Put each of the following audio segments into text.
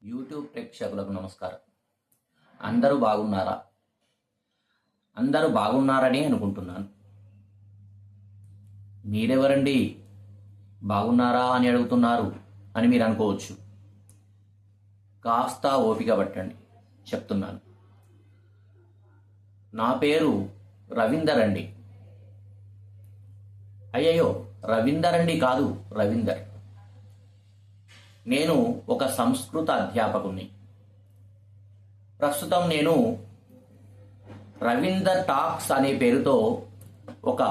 YouTube ప్రేక్షకులకు నమస్కారం. అందరూ బాగున్నారా? అందరూ బాగున్నారని అనుకుంటున్నాను. మీరెవరండి బాగున్నారా అని అడుగుతున్నారు అని మీరు అనుకోవచ్చు. కాస్త ఓపిక పట్టండి, చెప్తున్నాను. నా పేరు రవీందర్ అండి. అయ్యయ్యో, రవీందర్ అండి కాదు, రవీందర్. నేను ఒక సంస్కృత అధ్యాపకుని. ప్రస్తుతం నేను రవీందర్ టాక్స్ అనే పేరుతో ఒక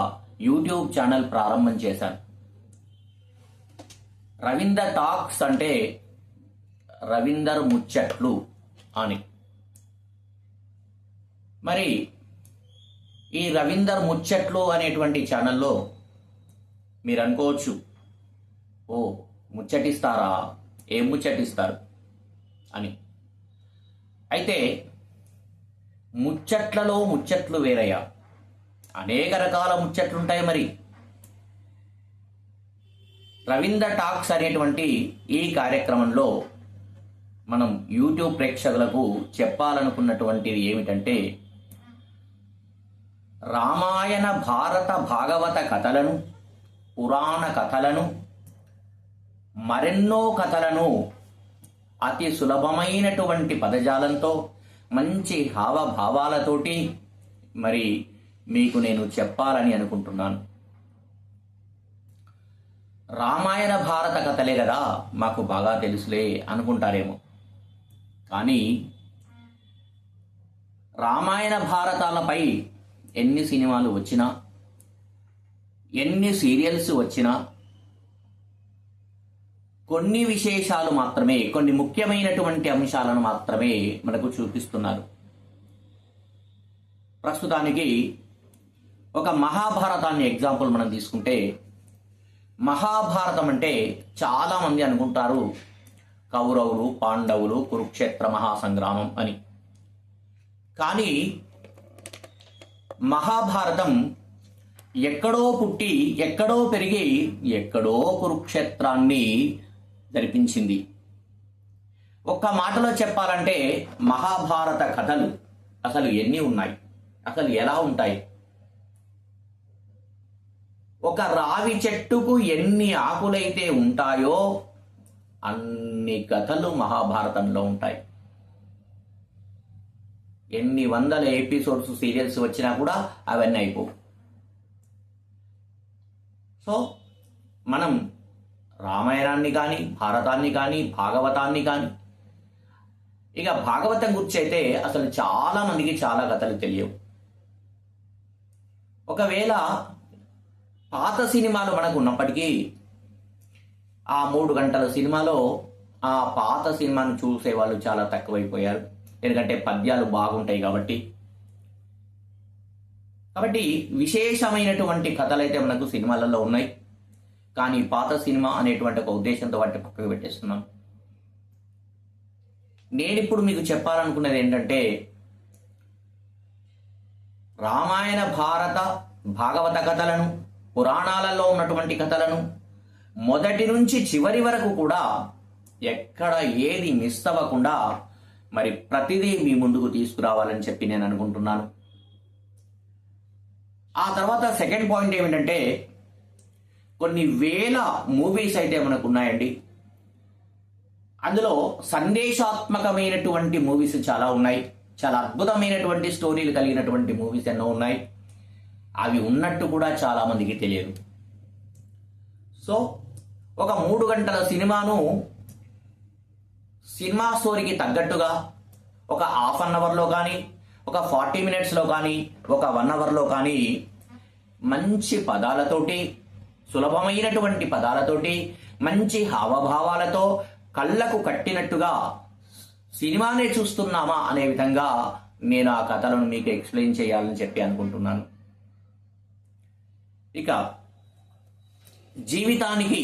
యూట్యూబ్ ఛానల్ ప్రారంభం చేశాను. రవీందర్ టాక్స్ అంటే రవీందర్ ముచ్చట్లు అని. మరి ఈ రవీందర్ ముచ్చట్లు అనేటువంటి ఛానల్లో మీరు అనుకోవచ్చు, ఓ ముచ్చటిస్తారా, ఏం ముచ్చటిస్తారు అని. అయితే ముచ్చట్లలో ముచ్చట్లు వేరయ్యా, అనేక రకాల ముచ్చట్లుంటాయి. మరి రవీందర్ టాక్స్ అనేటువంటి ఈ కార్యక్రమంలో మనం యూట్యూబ్ ప్రేక్షకులకు చెప్పాలనుకున్నటువంటిది ఏమిటంటే, రామాయణ భారత భాగవత కథలను, పురాణ కథలను, మరెన్నో కథలను అతి సులభమైనటువంటి పదజాలంతో, మంచి హావభావాలతోటి మరి మీకు నేను చెప్పాలని అనుకుంటున్నాను. రామాయణ భారత కథలే కదా మాకు బాగా తెలుసులే అనుకుంటారేమో, కానీ రామాయణ భారతాలపై ఎన్ని సినిమాలు వచ్చినా, ఎన్ని సీరియల్స్ వచ్చినా, కొన్ని విశేషాలు మాత్రమే, కొన్ని ముఖ్యమైనటువంటి అంశాలను మాత్రమే మనకు చూపిస్తున్నారు. ప్రస్తుతానికి ఒక మహాభారతాన్ని ఎగ్జాంపుల్ మనం తీసుకుంటే, మహాభారతం అంటే చాలామంది అనుకుంటారు కౌరవులు, పాండవులు, కురుక్షేత్ర మహాసంగ్రామం అని. కానీ మహాభారతం ఎక్కడో పుట్టి, ఎక్కడో పెరిగి, ఎక్కడో కురుక్షేత్రాన్ని జరిపించింది. ఒక్క మాటలో చెప్పాలంటే మహాభారత కథలు అసలు ఎన్ని ఉన్నాయి, అసలు ఎలా ఉంటాయి? ఒక రావి చెట్టుకు ఎన్ని ఆకులైతే ఉంటాయో అన్ని కథలు మహాభారతంలో ఉంటాయి. ఎన్ని వందల ఎపిసోడ్స్ సీరియల్స్ వచ్చినా కూడా అవన్నీ అయిపోవు. సో మనం రామాయణాన్ని కానీ, భారతాన్ని కానీ, భాగవతాన్ని కానీ, ఇక భాగవతం గురించి అయితే అసలు చాలా మందికి చాలా కథలు తెలియవు. ఒకవేళ పాత సినిమాలు మనకు ఉన్నప్పటికీ ఆ 3 గంటల సినిమాలో ఆ పాత సినిమాను చూసే వాళ్ళు చాలా తక్కువైపోయారు. ఎందుకంటే పద్యాలు బాగుంటాయి కాబట్టి. విశేషమైనటువంటి కథలైతే మనకు సినిమాలలో ఉన్నాయి, కానీ పాత సినిమా అనేటువంటి ఒక ఉద్దేశంతో వాటిని పక్కకు పెట్టేస్తున్నాం. నేనిప్పుడు మీకు చెప్పాలనుకున్నది ఏంటంటే, రామాయణ భారత భాగవత కథలను, పురాణాలలో ఉన్నటువంటి కథలను మొదటి నుంచి చివరి వరకు కూడా ఎక్కడ ఏది మిస్ అవ్వకుండా మరి ప్రతిదీ మీ ముందుకు తీసుకురావాలని చెప్పి నేను అనుకుంటున్నాను. ఆ తర్వాత సెకండ్ పాయింట్ ఏమిటంటే, కొన్ని వేల మూవీస్ అయితే మనకు ఉన్నాయండి. అందులో సందేశాత్మకమైనటువంటి మూవీస్ చాలా ఉన్నాయి. చాలా అద్భుతమైనటువంటి స్టోరీలు కలిగినటువంటి మూవీస్ ఎన్నో ఉన్నాయి. అవి ఉన్నట్టు కూడా చాలా మందికి తెలియదు. సో ఒక 3 గంటల సినిమాను సినిమా స్టోరీకి తగ్గట్టుగా ఒక హాఫ్ అన్ అవర్లో కానీ, ఒక 40 మినిట్స్లో కానీ, ఒక 1 అవర్లో కానీ మంచి పదాలతోటి, సులభమైనటువంటి పదాలతోటి, మంచి హావభావాలతో కళ్ళకు కట్టినట్టుగా సినిమానే చూస్తున్నామా అనే విధంగా నేను ఆ కథలను మీకు ఎక్స్ప్లెయిన్ చేయాలని చెప్పి అనుకుంటున్నాను. ఇక జీవితానికి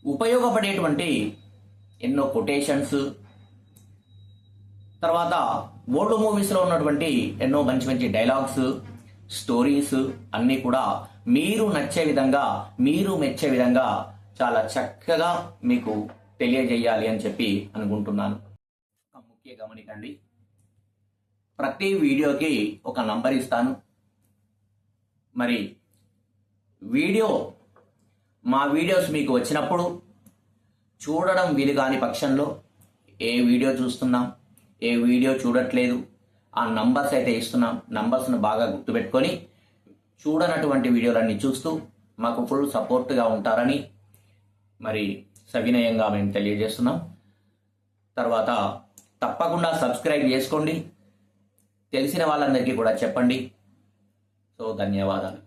ఉపయోగపడేటువంటి ఎన్నో కొటేషన్స్, తర్వాత ఓల్డ్ మూవీస్లో ఉన్నటువంటి ఎన్నో మంచి మంచి డైలాగ్స్, స్టోరీస్ అన్నీ కూడా మీరు నచ్చే విధంగా, మీరు మెచ్చే విధంగా చాలా చక్కగా మీకు తెలియజేయాలి అని చెప్పి అనుకుంటున్నాను. ఒక ముఖ్య గమనికండి, ప్రతి వీడియోకి ఒక నంబర్ ఇస్తాను. మరి మా వీడియోస్ మీకు వచ్చినప్పుడు చూడడం వీలు కాని పక్షంలో ఏ వీడియో చూస్తున్నాం, ఏ వీడియో చూడట్లేదు, ఆ నంబర్స్ అయితే ఇస్తున్నాం. నంబర్స్ను బాగా గుర్తుపెట్టుకొని చూడనటువంటి వీడియోలన్నీ చూస్తూ మాకు ఫుల్ సపోర్ట్గా ఉంటారని మరి సవినయంగా మేము తెలియజేస్తున్నాం. తర్వాత తప్పకుండా సబ్స్క్రైబ్ చేసుకోండి, తెలిసిన వాళ్ళందరికీ కూడా చెప్పండి. సో ధన్యవాదాలు.